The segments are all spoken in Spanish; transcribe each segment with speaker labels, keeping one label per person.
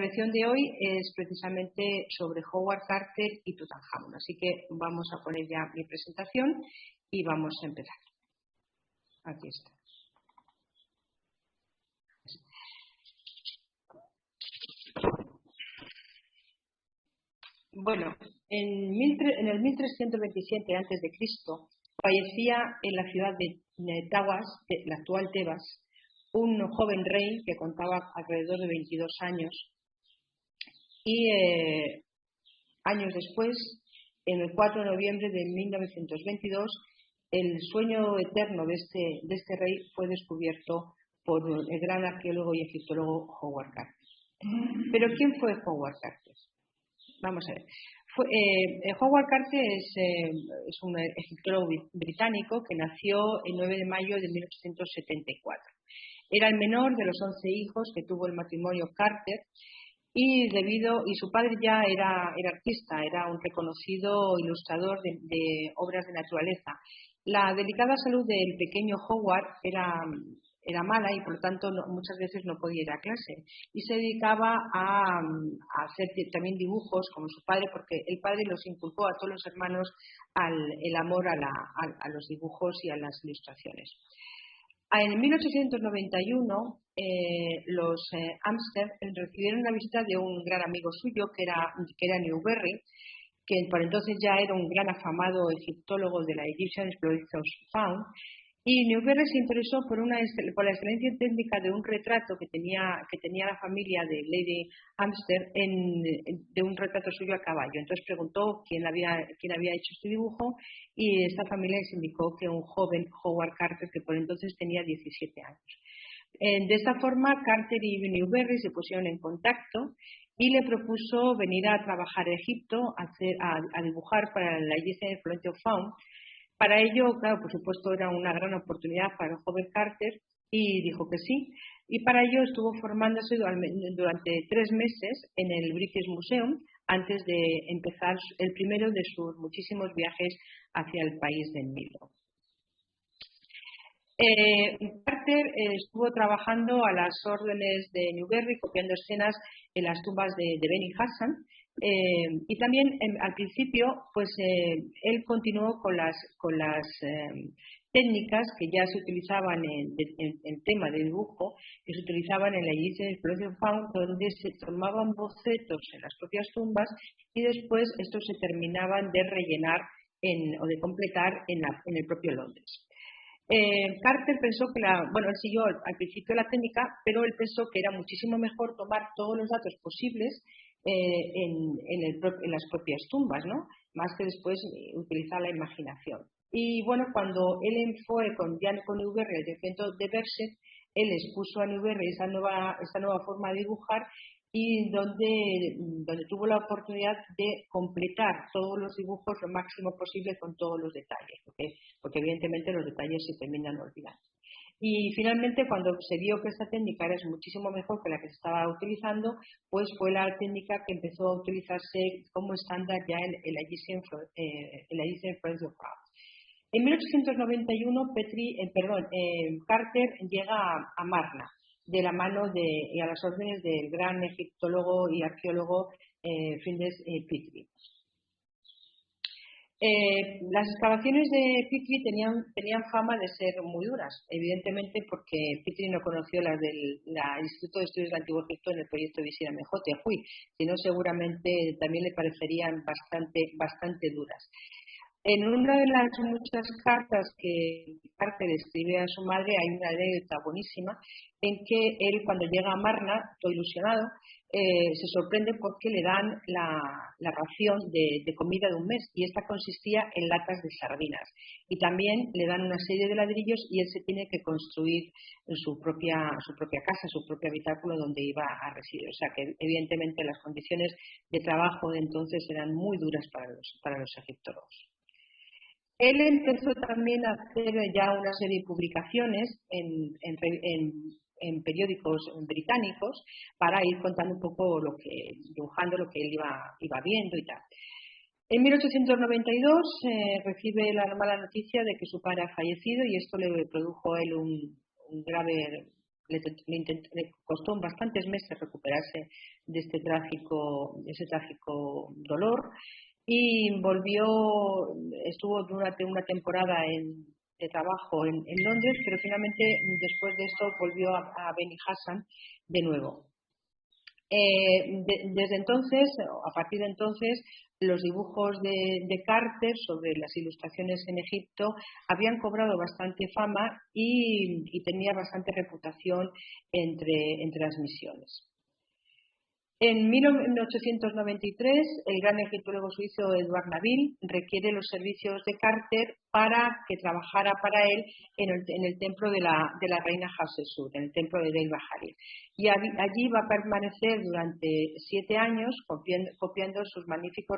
Speaker 1: lección de hoy es precisamente sobre Howard Carter y Tutankamón. Así que vamos a poner ya mi presentación y vamos a empezar. Aquí está. Bueno, en el 1327 a.C. fallecía en la ciudad de Tawas, la actual Tebas, un joven rey que contaba alrededor de 22 años. Y años después, en el 4 de noviembre de 1922, el sueño eterno de este rey fue descubierto por el gran arqueólogo y egiptólogo Howard Carter. ¿Pero quién fue Howard Carter? Vamos a ver. Howard Carter es un egiptólogo británico que nació el 9 de mayo de 1874. Era el menor de los 11 hijos que tuvo el matrimonio Carter y su padre ya era artista, era un reconocido ilustrador de obras de naturaleza. La delicada salud del pequeño Howard era mala y por lo tanto muchas veces no podía ir a clase y se dedicaba a hacer también dibujos como su padre, porque el padre los inculcó a todos los hermanos el amor a los dibujos y a las ilustraciones. En 1891 los Amster recibieron la visita de un gran amigo suyo que era Newberry, que por entonces ya era un gran afamado egiptólogo de la Egyptian Exploration Fund. Y Newberry se interesó por la excelencia técnica de un retrato que tenía la familia de Lady Amster de un retrato suyo a caballo. Entonces preguntó quién había hecho este dibujo y esta familia les indicó que un joven Howard Carter, que por entonces tenía 17 años. De esta forma, Carter y Newberry se pusieron en contacto y le propuso venir a trabajar a Egipto, a dibujar para la Egyptian Exploration Fund. Para ello, claro, por supuesto, era una gran oportunidad para el joven Carter y dijo que sí. Y para ello estuvo formándose durante 3 meses en el British Museum antes de empezar el primero de sus muchísimos viajes hacia el país del Nilo. Carter estuvo trabajando a las órdenes de Newberry, copiando escenas en las tumbas de Beni Hassan. Y también al principio pues él continuó con las técnicas que ya se utilizaban en tema de dibujo, que se utilizaban en la Egyptian Exploration Fund, donde se tomaban bocetos en las propias tumbas y después estos se terminaban de rellenar o de completar en el propio Londres. Carter pensó él siguió al principio la técnica, pero él pensó que era muchísimo mejor tomar todos los datos posibles en las propias tumbas, ¿no? Más que después utilizar la imaginación. Y bueno, cuando él fue con Newberry al centro de Berset, él expuso a Newberry esta nueva forma de dibujar y donde tuvo la oportunidad de completar todos los dibujos lo máximo posible con todos los detalles, porque evidentemente los detalles se terminan olvidando. Y finalmente, cuando se vio que esta técnica era muchísimo mejor que la que se estaba utilizando, pues fue la técnica que empezó a utilizarse como estándar ya en la Egyptian Exploration Fund. En 1891, Carter llega a Marna, de la mano y a las órdenes del gran egiptólogo y arqueólogo Flinders Petrie. Las excavaciones de Petrie tenían fama de ser muy duras, evidentemente porque Petrie no conoció las del Instituto de Estudios del Antiguo Egipto en el proyecto Visir Amenhotep, sino seguramente también le parecerían bastante duras. En una de las muchas cartas que Carter escribe a su madre hay una anécdota buenísima en que él, cuando llega a Marna, todo ilusionado, se sorprende porque le dan la ración de comida de un mes y esta consistía en latas de sardinas y también le dan una serie de ladrillos y él se tiene que construir su propia casa, su propio habitáculo donde iba a residir. O sea que evidentemente las condiciones de trabajo de entonces eran muy duras para los egiptólogos. Él empezó también a hacer ya una serie de publicaciones en periódicos británicos para ir contando un poco dibujando lo que él iba viendo y tal. En 1892 recibe la mala noticia de que su padre ha fallecido y esto le produjo a él un grave le costó bastantes meses recuperarse de ese trágico dolor y estuvo durante una temporada de trabajo en Londres, pero finalmente después de esto volvió a Beni Hassan de nuevo. Desde entonces, a partir de entonces, los dibujos de Carter sobre las ilustraciones en Egipto habían cobrado bastante fama y tenía bastante reputación entre las misiones. En 1893, el gran egiptólogo suizo Edouard Naville requiere los servicios de Carter para que trabajara para él en el templo de la reina Hatshepsut, en el templo de Deir Bahari. Y allí va a permanecer durante 7 años copiando sus magníficos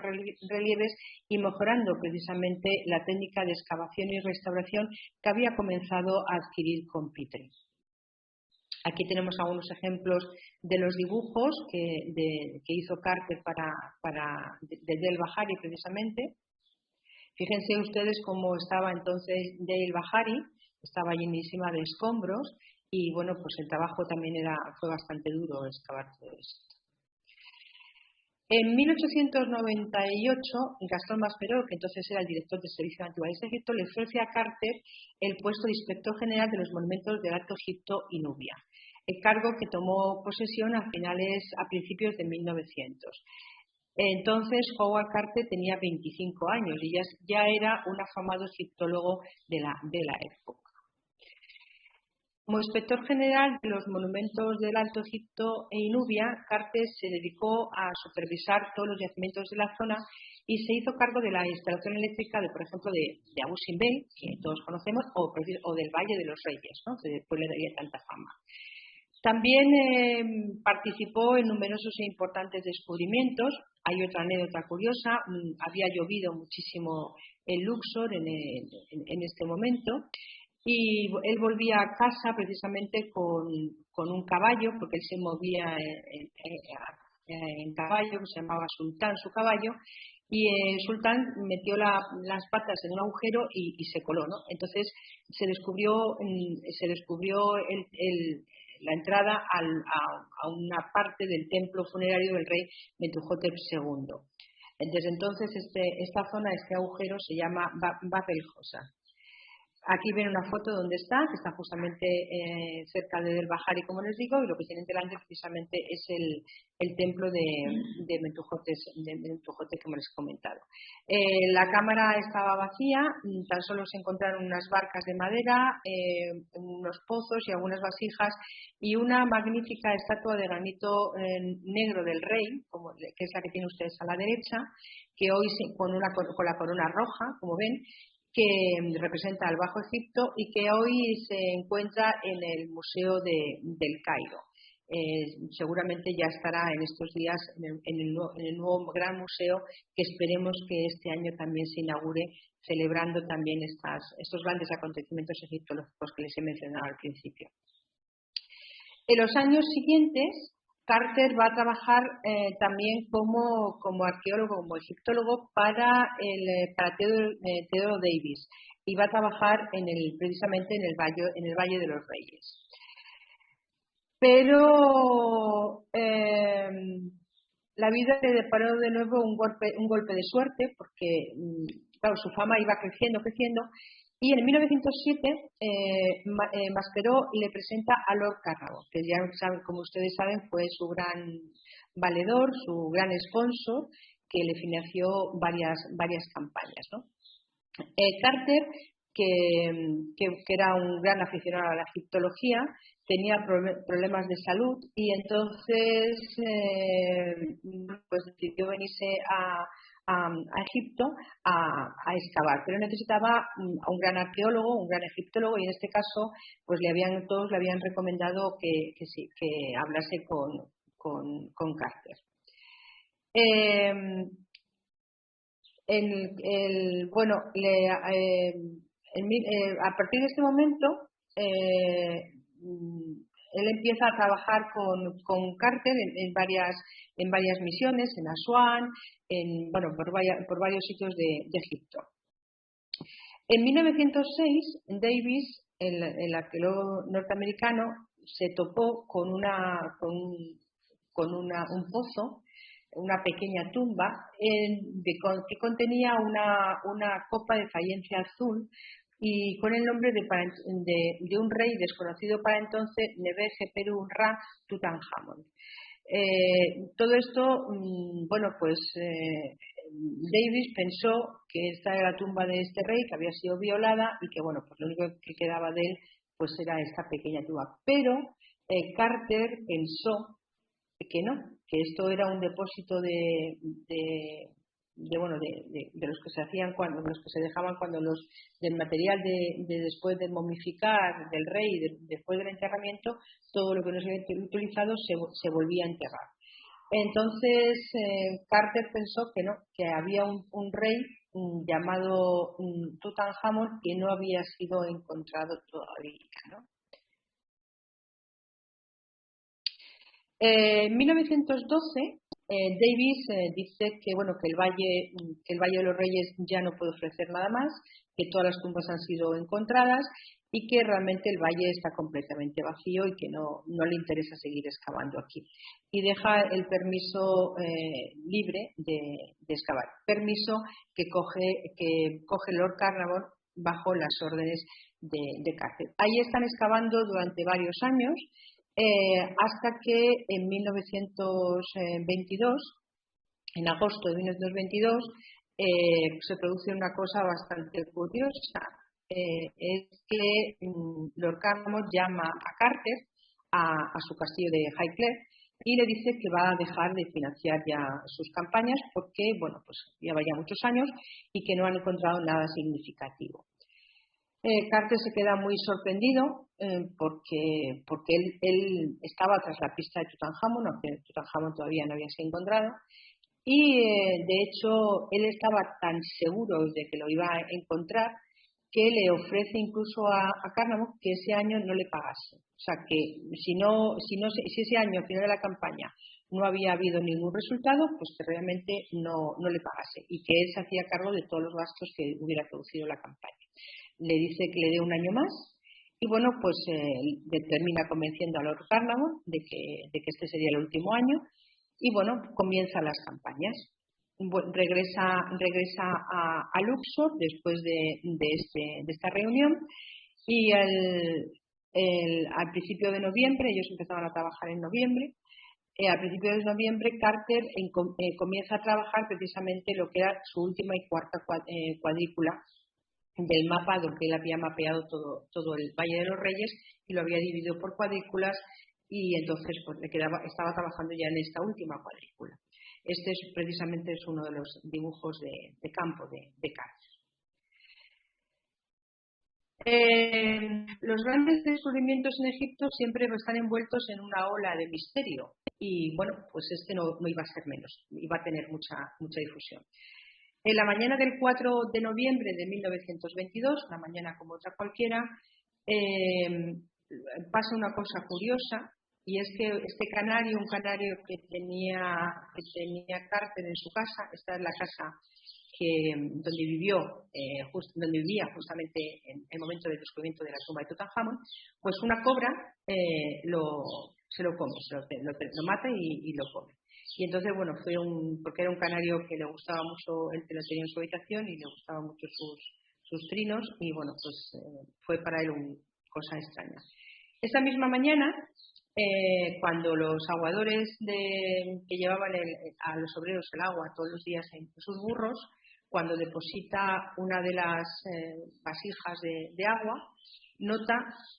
Speaker 1: relieves y mejorando precisamente la técnica de excavación y restauración que había comenzado a adquirir con Petrie. Aquí tenemos algunos ejemplos de los dibujos que hizo Carter de Deir Bahari precisamente. Fíjense ustedes cómo estaba entonces Deir Bahari, estaba llenísima de escombros y bueno, pues el trabajo también fue bastante duro excavar todo esto. En 1898, Gastón Maspero, que entonces era el director del Servicio de Antigüedades de Egipto, le ofrece a Carter el puesto de inspector general de los monumentos del Alto Egipto y Nubia, el cargo que tomó posesión a principios de 1900. Entonces, Howard Carter tenía 25 años y ya era un afamado egiptólogo de la época. Como inspector general de los monumentos del Alto Egipto e Nubia, Carter se dedicó a supervisar todos los yacimientos de la zona y se hizo cargo de la instalación eléctrica, por ejemplo, de Abu Simbel, que todos conocemos, o del Valle de los Reyes, ¿no? Que después le daría tanta fama. También participó en numerosos e importantes descubrimientos. Hay otra anécdota curiosa, había llovido muchísimo en Luxor en este momento y él volvía a casa precisamente con un caballo, porque él se movía en caballo, que se llamaba Sultán, su caballo, y el sultán metió las patas en un agujero y se coló, ¿no? Entonces se descubrió la entrada a una parte del templo funerario del rey Mentuhotep II. Desde entonces esta zona, este agujero, se llama Bab el Hosa. Aquí ven una foto donde está, que está justamente cerca de Deir Bahari, como les digo, y lo que tienen delante precisamente es el templo de Mentuhotep, como les he comentado. La cámara estaba vacía, tan solo se encontraron unas barcas de madera, unos pozos y algunas vasijas y una magnífica estatua de granito negro del rey, que es la que tienen ustedes a la derecha, que hoy con la corona roja, como ven, que representa al Bajo Egipto y que hoy se encuentra en el Museo del Cairo. Seguramente ya estará en estos días en el nuevo gran museo que esperemos que este año también se inaugure, celebrando también estos grandes acontecimientos egiptológicos que les he mencionado al principio. En los años siguientes, Carter va a trabajar también como arqueólogo, como egiptólogo para Theodore Davis y va a trabajar precisamente en el Valle de los Reyes. Pero la vida le deparó de nuevo un golpe de suerte porque claro, su fama iba creciendo y en 1907 Maspero le presenta a Lord Carnarvon, que ya saben, como ustedes saben, fue su gran valedor, su gran sponsor, que le financió varias campañas, ¿no? Carter, que era un gran aficionado a la egiptología, tenía problemas de salud y entonces pues decidió venirse a Egipto a excavar, pero necesitaba a un gran arqueólogo, un gran egiptólogo, y en este caso pues todos le habían recomendado que hablase con Carter. A partir de este momento él empieza a trabajar con Carter en varias misiones, en Asuán, por varios sitios de Egipto. En 1906, Davis, el arqueólogo norteamericano, se topó con un pozo, una pequeña tumba que contenía una copa de fayencia azul y con el nombre de un rey desconocido para entonces, Nefer-Jeperu-Ra Tutanhamón. Todo esto, Davis pensó que esta era la tumba de este rey, que había sido violada y que, bueno, pues lo único que quedaba de él pues era esta pequeña tumba. Pero Carter pensó que no, que esto era un depósito de los que se hacían los que se dejaban del material de después de momificar del rey, después del enterramiento, todo lo que no se había utilizado se volvía a enterrar. Entonces Carter pensó que no, que había un rey llamado Tutankamón que no había sido encontrado todavía, ¿no? En 1912 Davis dice que el Valle de los Reyes ya no puede ofrecer nada más, que todas las tumbas han sido encontradas y que realmente el valle está completamente vacío y que no le interesa seguir excavando aquí. Y deja el permiso libre de excavar. Permiso que coge Lord Carnarvon bajo las órdenes de Carter. Ahí están excavando durante varios años. Hasta que en 1922, en agosto de 1922, se produce una cosa bastante curiosa. Es que Lord Carnarvon llama a Carter a su castillo de Highclere y le dice que va a dejar de financiar ya sus campañas porque, lleva ya muchos años y que no han encontrado nada significativo. Carter se queda muy sorprendido porque él estaba tras la pista de Tutankamón, aunque Tutankamón todavía no había sido encontrado, y de hecho él estaba tan seguro de que lo iba a encontrar que le ofrece incluso a Carnarvon que ese año no le pagase. O sea que si ese año al final de la campaña no había habido ningún resultado, pues que realmente no le pagase y que él se hacía cargo de todos los gastos que hubiera producido la campaña. Le dice que le dé un año más y termina convenciendo a Lord Carnarvon de que este sería el último año y comienzan las campañas. Regresa a Luxor después de esta reunión y al principio de noviembre, ellos empezaban a trabajar en noviembre, al principio de noviembre Carter comienza a trabajar precisamente lo que era su última y cuarta cuadrícula del mapa, donde él había mapeado todo el Valle de los Reyes y lo había dividido por cuadrículas y entonces estaba trabajando ya en esta última cuadrícula. Este precisamente es uno de los dibujos de campo de Carter. Los grandes descubrimientos en Egipto siempre están envueltos en una ola de misterio y este no iba a ser menos, iba a tener mucha difusión. En la mañana del 4 de noviembre de 1922, una mañana como otra cualquiera, pasa una cosa curiosa y es que un canario que tenía Carter en su casa, esta es la casa donde vivía justamente en el momento del descubrimiento de la tumba de Tutankamón, pues una cobra se lo come, lo mata y lo come. Y entonces, porque era un canario que le gustaba mucho, él lo tenía en su habitación y le gustaban mucho sus trinos y fue para él una cosa extraña. Esa misma mañana, cuando los aguadores que llevaban a los obreros el agua todos los días en sus burros, cuando deposita una de las vasijas de agua, nota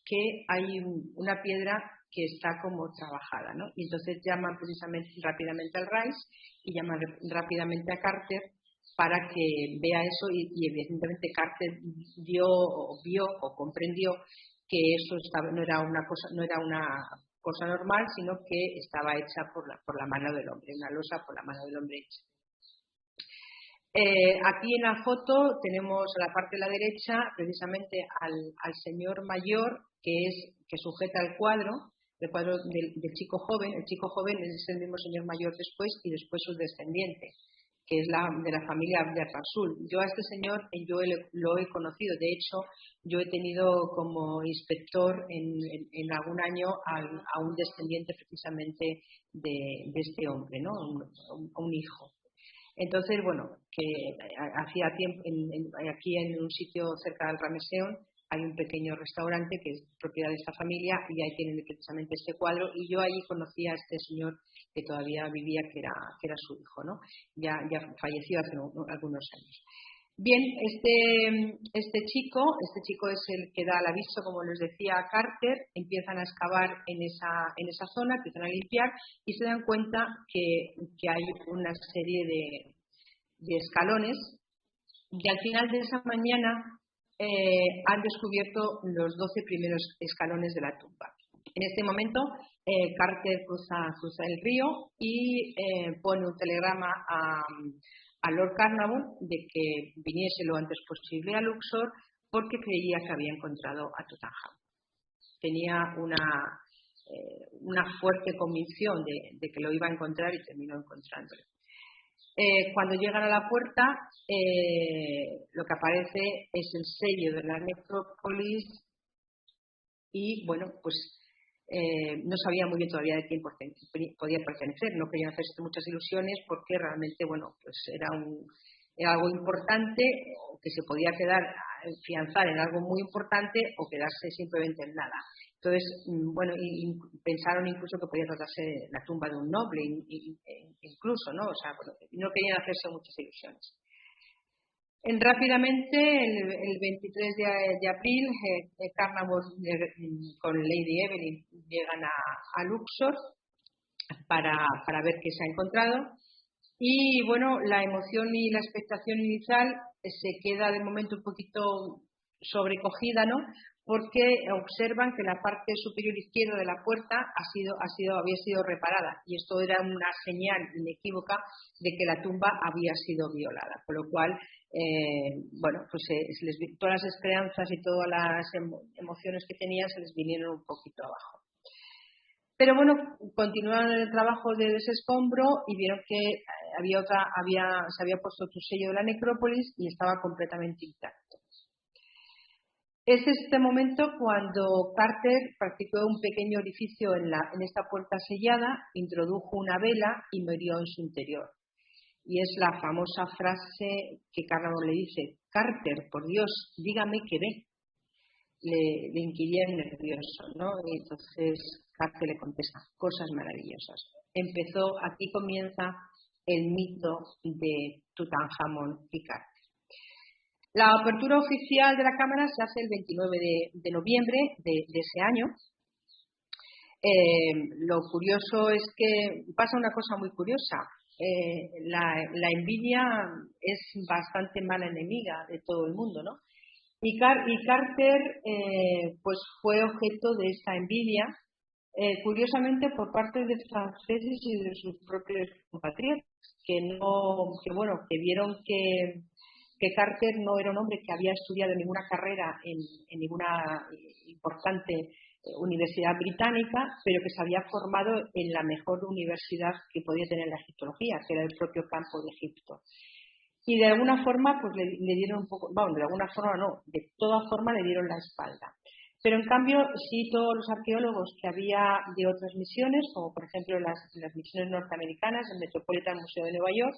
Speaker 1: que hay una piedra que está como trabajada, ¿no? Y entonces llaman rápidamente al Rice y llaman rápidamente a Carter para que vea eso y evidentemente Carter vio o comprendió que eso no era una cosa normal, sino que estaba hecha por la mano del hombre, una losa por la mano del hombre hecha. Aquí en la foto tenemos a la parte de la derecha precisamente al señor mayor que sujeta el cuadro del chico joven. El chico joven es el mismo señor mayor después y después sus descendientes. que es de la familia Abdel Rasul. Yo a este señor lo he conocido, de hecho yo he tenido como inspector en algún año a un descendiente precisamente de este hombre, ¿no? Un hijo. Entonces, bueno, que hacía tiempo, aquí en un sitio cerca del Rameseón hay un pequeño restaurante que es propiedad de esta familia y ahí tienen precisamente este cuadro y yo allí conocí a este señor que todavía vivía, que era su hijo, ¿no? Ya falleció hace algunos años. Bien, este chico es el que da el aviso, como les decía a Carter, empiezan a excavar en esa zona, empiezan a limpiar y se dan cuenta que hay una serie de escalones y al final de esa mañana han descubierto los 12 primeros escalones de la tumba. En este momento, Carter cruza el río y pone un telegrama a Lord Carnarvon de que viniese lo antes posible a Luxor porque creía que había encontrado a Tutankamón. Tenía una fuerte convicción de que lo iba a encontrar y terminó encontrándolo. Cuando llegan a la puerta, lo que aparece es el sello de la necrópolis y, bueno, pues no sabía muy bien todavía de quién podía pertenecer. No querían hacerse muchas ilusiones porque realmente, bueno, pues era algo importante o que se podía fianzar en algo muy importante o quedarse simplemente en nada. Entonces, bueno, y pensaron incluso que podía tratarse de la tumba de un noble, incluso, ¿no? O sea, bueno, no querían hacerse muchas ilusiones. Rápidamente, el 23 de abril, Carnarvon con Lady Evelyn llegan a Luxor para ver qué se ha encontrado. Y bueno, la emoción y la expectación inicial se queda de momento un poquito sobrecogida, ¿no? Porque observan que la parte superior izquierda de la puerta había sido reparada y esto era una señal inequívoca de que la tumba había sido violada, con lo cual bueno, pues todas las esperanzas y todas las emociones que tenían se les vinieron un poquito abajo. Pero bueno, continuaron el trabajo de desescombro y vieron que se había puesto otro sello de la necrópolis y estaba completamente intacto. Es este momento cuando Carter practicó un pequeño orificio en esta puerta sellada, introdujo una vela y murió en su interior. Y es la famosa frase que Carnarvon le dice: Carter, por Dios, dígame qué ve. Le inquiría nervioso, ¿no? Y entonces Carter le contesta: cosas maravillosas. Aquí comienza el mito de Tutankamón y Carter. La apertura oficial de la cámara se hace el 29 de noviembre de ese año. Lo curioso es que pasa una cosa muy curiosa. La envidia es bastante mala enemiga de todo el mundo, ¿no? Y Carter pues fue objeto de esta envidia, curiosamente por parte de franceses y de sus propios compatriotas, que vieron que Carter no era un hombre que había estudiado ninguna carrera en ninguna importante universidad británica, pero que se había formado en la mejor universidad que podía tener la egiptología, que era el propio campo de Egipto. Y de alguna forma pues le dieron un poco, bueno, de alguna forma no, de toda forma le dieron la espalda. Pero en cambio sí, todos los arqueólogos que había de otras misiones, como por ejemplo las misiones norteamericanas, el Metropolitan Museum de Nueva York,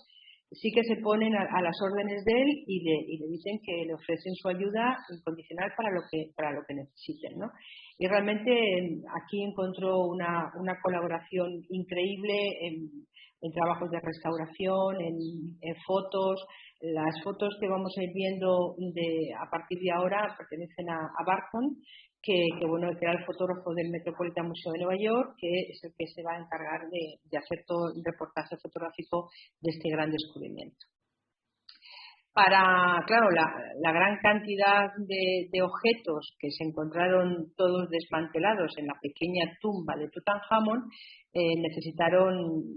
Speaker 1: sí que se ponen a las órdenes de él y le dicen que le ofrecen su ayuda incondicional para lo que necesiten, ¿no? Y realmente aquí encontró una colaboración increíble en trabajos de restauración, en fotos. Las fotos que vamos a ir viendo a partir de ahora pertenecen a Barton, que era el fotógrafo del Metropolitan Museum de Nueva York, que es el que se va a encargar de hacer todo el reportaje fotográfico de este gran descubrimiento. Claro, la gran cantidad de objetos que se encontraron todos desmantelados en la pequeña tumba de Tutankamón necesitaron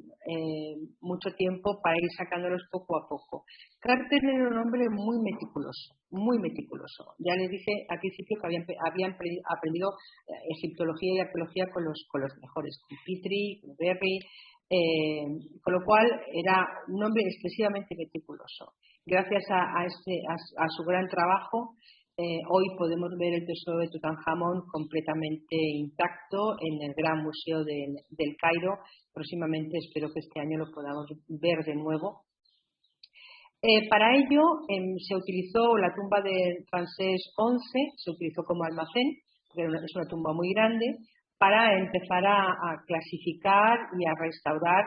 Speaker 1: mucho tiempo para ir sacándolos poco a poco. Carter era un hombre muy meticuloso, muy meticuloso. Ya les dije al principio que habían aprendido egiptología y arqueología con los mejores, con Petrie, con Berry, Con lo cual era un hombre excesivamente meticuloso. Gracias a su gran trabajo, hoy podemos ver el tesoro de Tutankamón completamente intacto en el Gran Museo del Cairo. Próximamente espero que este año lo podamos ver de nuevo. Para ello se utilizó la tumba de Ramsés XI, se utilizó como almacén, porque es una tumba muy grande, para empezar a clasificar y a restaurar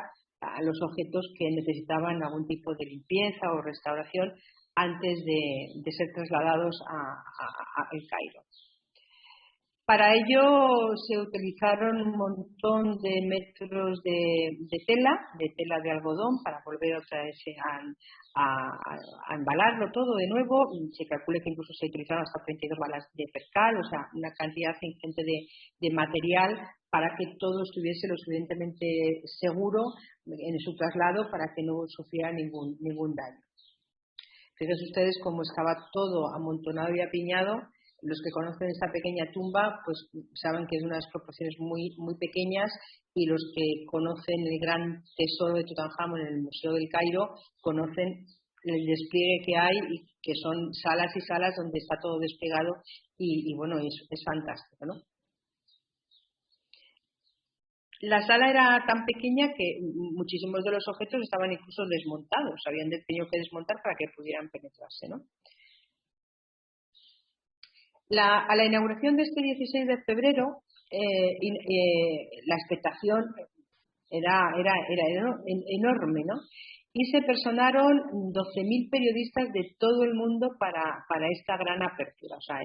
Speaker 1: los objetos que necesitaban algún tipo de limpieza o restauración antes de ser trasladados a El Cairo. Para ello se utilizaron un montón de metros de tela de algodón, para volver otra vez a embalarlo todo de nuevo. Se calcula que incluso se utilizaron hasta 32 balas de percal, o sea, una cantidad ingente de material para que todo estuviese lo suficientemente seguro en su traslado para que no sufriera ningún daño. Fíjense ustedes cómo estaba todo amontonado y apiñado. Los que conocen esta pequeña tumba pues saben que es de unas proporciones muy pequeñas, y los que conocen el gran tesoro de Tutankamón en el Museo del Cairo conocen el despliegue que hay, y que son salas y salas donde está todo desplegado y bueno, es fantástico, ¿no? La sala era tan pequeña que muchísimos de los objetos estaban incluso desmontados, habían tenido que desmontar para que pudieran penetrarse, ¿no? A la inauguración de este 16 de febrero, la expectación era enorme, ¿no? Y se personaron 12.000 periodistas de todo el mundo para esta gran apertura. O sea,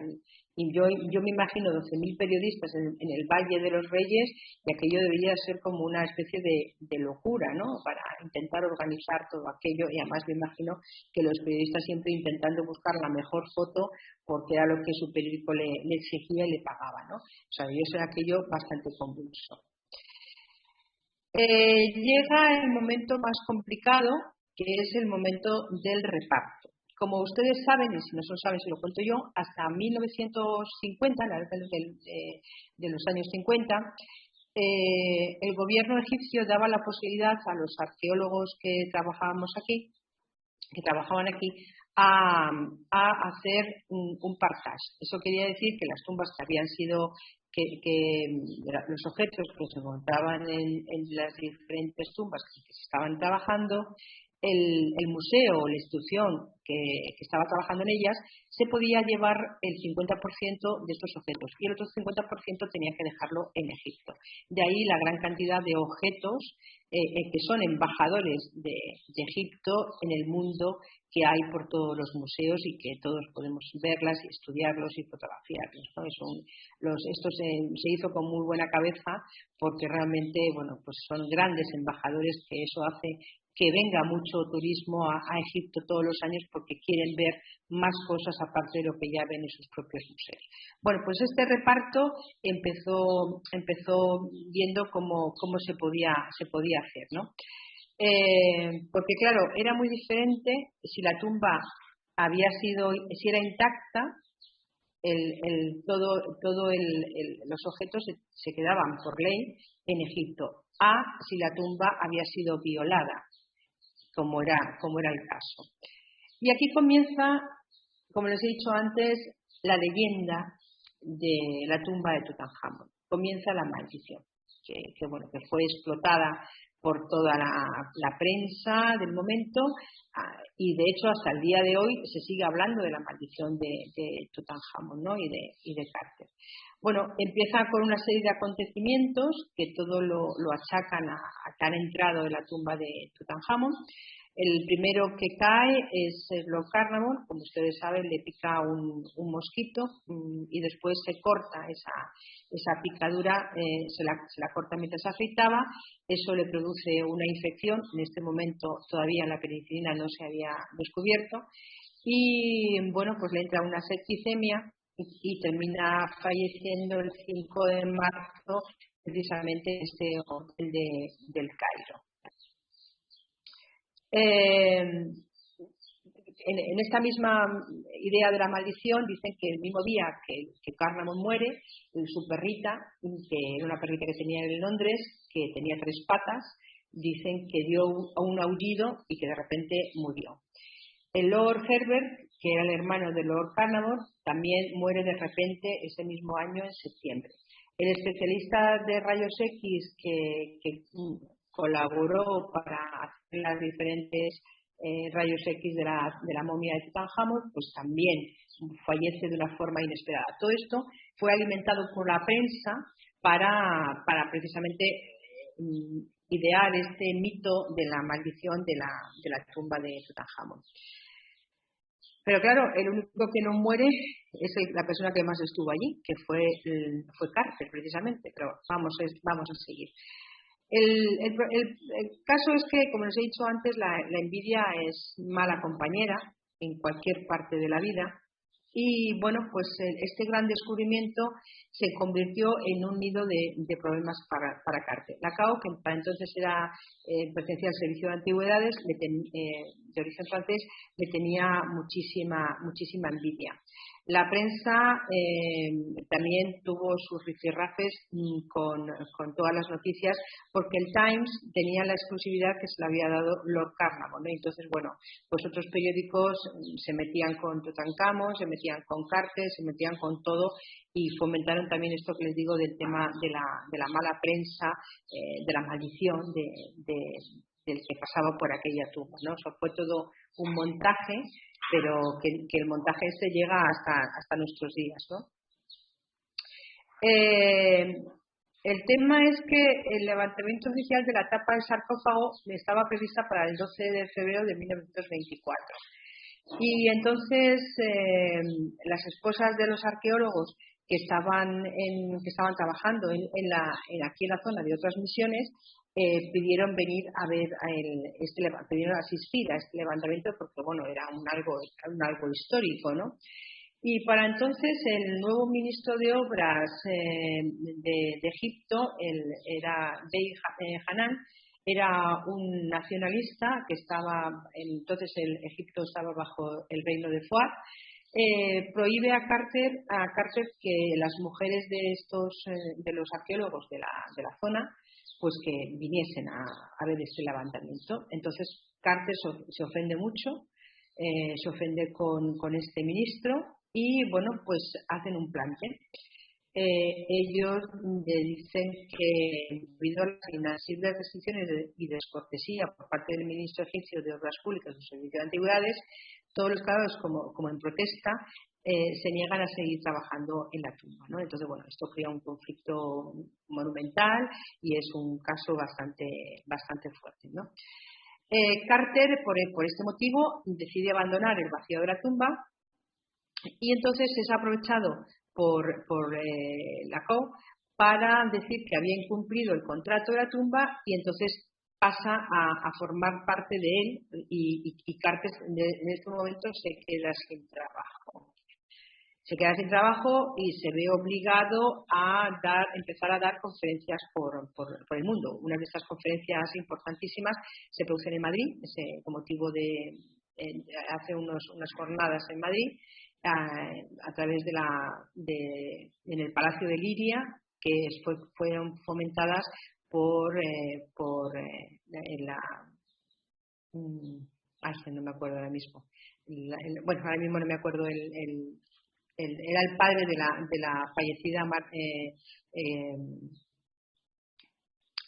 Speaker 1: yo me imagino 12.000 periodistas en el Valle de los Reyes, y aquello debería ser como una especie de locura, ¿no? Para intentar organizar todo aquello, y además me imagino que los periodistas siempre intentando buscar la mejor foto, porque era lo que su periódico le exigía y le pagaba, ¿no? O sea, debió ser aquello bastante convulso. Llega el momento más complicado, que es el momento del reparto. Como ustedes saben, y si no lo saben, se lo cuento yo, hasta 1950, la década de los años 50, el gobierno egipcio daba la posibilidad a los arqueólogos que trabajaban aquí, a hacer un partage. Eso quería decir que las tumbas que habían sido los objetos que se encontraban en las diferentes tumbas que se estaban trabajando, el museo o la institución que estaba trabajando en ellas se podía llevar el 50% de estos objetos, y el otro 50% tenía que dejarlo en Egipto. De ahí la gran cantidad de objetos que son embajadores de Egipto en el mundo, que hay por todos los museos y que todos podemos verlas y estudiarlos y fotografiarlos, ¿no? Esto se hizo con muy buena cabeza, porque realmente, bueno, pues son grandes embajadores, que eso hace que venga mucho turismo a Egipto todos los años, porque quieren ver más cosas aparte de lo que ya ven en sus propios museos. Bueno, pues este reparto empezó viendo cómo se podía hacer, ¿no? Porque claro, era muy diferente si la tumba si era intacta, los objetos se quedaban por ley en Egipto, a si la tumba había sido violada, como era el caso. Y aquí comienza, como les he dicho antes, la leyenda de la tumba de Tutankamón. Comienza la maldición, que fue explotada por toda la prensa del momento, y de hecho hasta el día de hoy se sigue hablando de la maldición de Tutankamón, ¿no? y de Carter. Bueno, empieza con una serie de acontecimientos que todo lo achacan a que han entrado en la tumba de Tutankamón. El primero que cae es Lord Carnarvon. Como ustedes saben, le pica un mosquito, y después se corta esa picadura, se la corta mientras se afeitaba. Eso le produce una infección. En este momento todavía la penicilina no se había descubierto, y bueno, pues le entra una septicemia y termina falleciendo el 5 de marzo, precisamente en este hotel del Cairo. En esta misma idea de la maldición, dicen que el mismo día que Carnarvon muere, su perrita, que era una perrita que tenía en Londres, que tenía 3 patas, dicen que dio un aullido y que de repente murió. El Lord Herbert, que era el hermano de Lord Carnarvon, también muere de repente ese mismo año en septiembre. El especialista de rayos X que colaboró para hacer las diferentes rayos X de la momia de Tutankamón, pues también fallece de una forma inesperada. Todo esto fue alimentado por la prensa para precisamente idear este mito de la maldición de la tumba de Tutankamón. Pero claro, el único que no muere es la persona que más estuvo allí, que fue Carter, precisamente. Pero vamos a seguir. El caso es que, como les he dicho antes, la envidia es mala compañera en cualquier parte de la vida. Y bueno, pues este gran descubrimiento se convirtió en un nido de problemas para Carter. Lacau, que para entonces pertenecía al servicio de antigüedades, de origen francés, le tenía muchísima envidia. La prensa también tuvo sus rifirrafes con todas las noticias, porque el Times tenía la exclusividad que se le había dado Lord Carnarvon, ¿no? Entonces, bueno, pues otros periódicos se metían con Tutankamón, se metían con Carter, se metían con todo y fomentaron también esto que les digo del tema de la mala prensa, de la maldición del que pasaba por aquella tumba, ¿no? Eso fue todo un montaje, pero que el montaje este llega hasta nuestros días, ¿no? El tema es que el levantamiento oficial de la tapa del sarcófago estaba prevista para el 12 de febrero de 1924. Y entonces las esposas de los arqueólogos que estaban trabajando aquí en la zona de otras misiones pidieron venir a ver pidieron asistir a este levantamiento porque bueno, era un algo histórico, ¿no? Y para entonces el nuevo ministro de Obras de Egipto era Bey Hanan, era un nacionalista que entonces Egipto estaba bajo el reino de Fuad. Prohíbe a Carter que las mujeres de los arqueólogos de la zona pues que viniesen a ver este levantamiento. Entonces Carter se ofende mucho, se ofende con este ministro y bueno, pues hacen un plante. Ellos le dicen que debido a las inasibles restricciones y descortesía por parte del ministro egipcio de Obras Públicas del Servicio de Antigüedades, todos los caballeros como en protesta se niegan a seguir trabajando en la tumba, ¿no? Entonces, bueno, esto crea un conflicto monumental y es un caso bastante fuerte, ¿no? Carter, por este motivo, decide abandonar el vacío de la tumba y entonces es aprovechado por Lacau para decir que había incumplido el contrato de la tumba y entonces pasa a formar parte de él y Carter en este momento se queda sin trabajo. Se queda sin trabajo y se ve obligado a empezar a dar conferencias por el mundo. Una de estas conferencias importantísimas se producen en Madrid, con motivo hace unas jornadas en Madrid, a través en el Palacio de Liria, que fueron fomentadas no me acuerdo ahora mismo. Bueno, ahora mismo no me acuerdo era el padre de la fallecida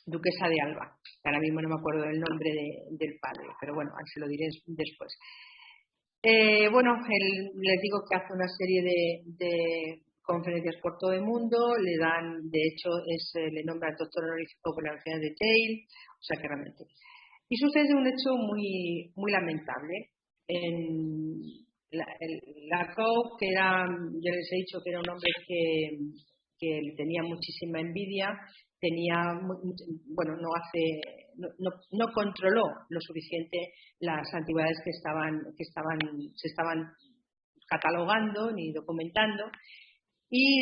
Speaker 1: duquesa de Alba. Ahora mismo no me acuerdo del nombre del padre, pero bueno, se lo diré después. Bueno, les digo que hace una serie de conferencias por todo el mundo, de hecho, le nombran doctor honorífico por la Universidad de Yale, o sea que realmente. Y sucede un hecho muy, muy lamentable. Lacau, que yo les he dicho que era un hombre que le tenía muchísima envidia, no controló lo suficiente las antigüedades que se estaban catalogando ni documentando, y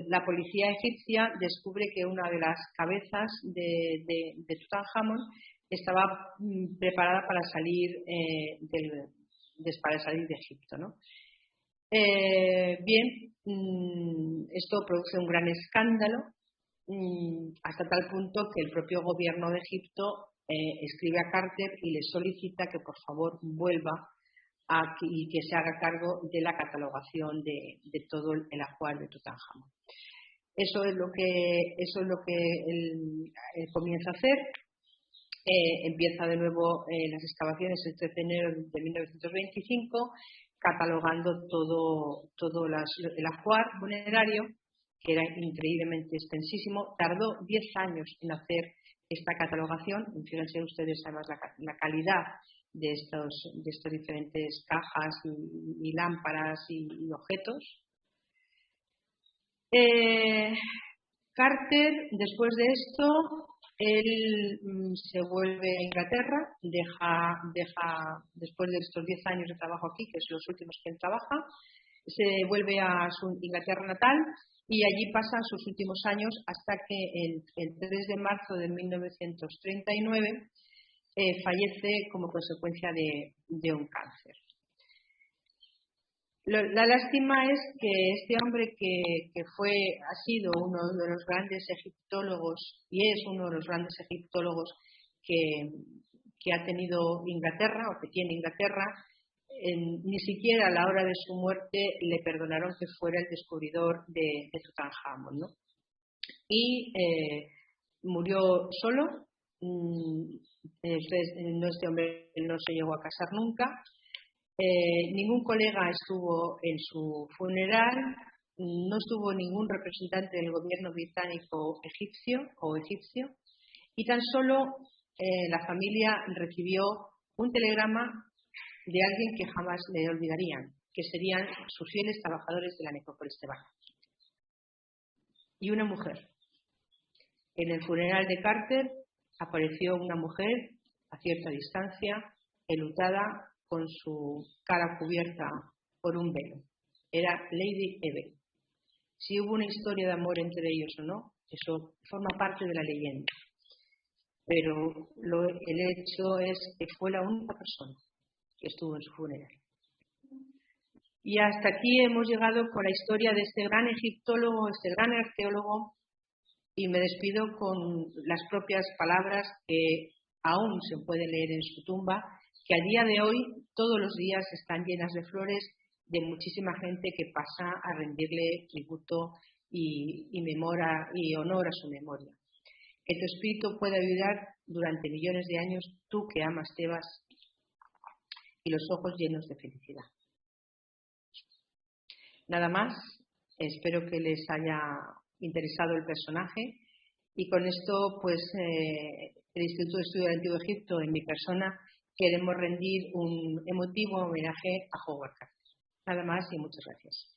Speaker 1: la policía egipcia descubre que una de las cabezas de Tutankamón estaba preparada para salir de Egipto, ¿no? Bien, esto produce un gran escándalo hasta tal punto que el propio gobierno de Egipto escribe a Carter y le solicita que por favor vuelva y que se haga cargo de la catalogación de todo el ajuar de Tutankamón. Eso es lo que él comienza a hacer. Empieza de nuevo las excavaciones el 13 de enero de 1925, catalogando todo el ajuar funerario, que era increíblemente extensísimo. Tardó 10 años en hacer esta catalogación. Fíjense ustedes además la calidad de estos diferentes cajas y lámparas y objetos. Carter, después de esto, él se vuelve a Inglaterra, después de estos 10 años de trabajo aquí, que son los últimos que él trabaja, se vuelve a su Inglaterra natal y allí pasa sus últimos años hasta que el 3 de marzo de 1939 fallece como consecuencia de un cáncer. La lástima es que este hombre que ha sido uno de los grandes egiptólogos y es uno de los grandes egiptólogos que ha tenido Inglaterra o que tiene Inglaterra, ni siquiera a la hora de su muerte le perdonaron que fuera el descubridor de Tutankamón, ¿no? Y murió solo. Este hombre no se llegó a casar nunca. Ningún colega estuvo en su funeral, no estuvo ningún representante del gobierno británico egipcio, y tan solo la familia recibió un telegrama de alguien que jamás le olvidarían, que serían sus fieles trabajadores de la necrópolis tebana. Y una mujer. En el funeral de Carter apareció una mujer a cierta distancia, enlutada, con su cara cubierta por un velo. Era Lady Eve. Si hubo una historia de amor entre ellos o no, eso forma parte de la leyenda. Pero el hecho es que fue la única persona que estuvo en su funeral. Y hasta aquí hemos llegado con la historia de este gran egiptólogo, este gran arqueólogo, y me despido con las propias palabras que aún se pueden leer en su tumba, que a día de hoy, todos los días están llenas de flores de muchísima gente que pasa a rendirle tributo y honor a su memoria. Que tu espíritu pueda ayudar durante millones de años, tú que amas Tebas y los ojos llenos de felicidad. Nada más, espero que les haya interesado el personaje y con esto pues el Instituto de Estudio del Antiguo Egipto en mi persona queremos rendir un emotivo homenaje a Howard Carter. Nada más y muchas gracias.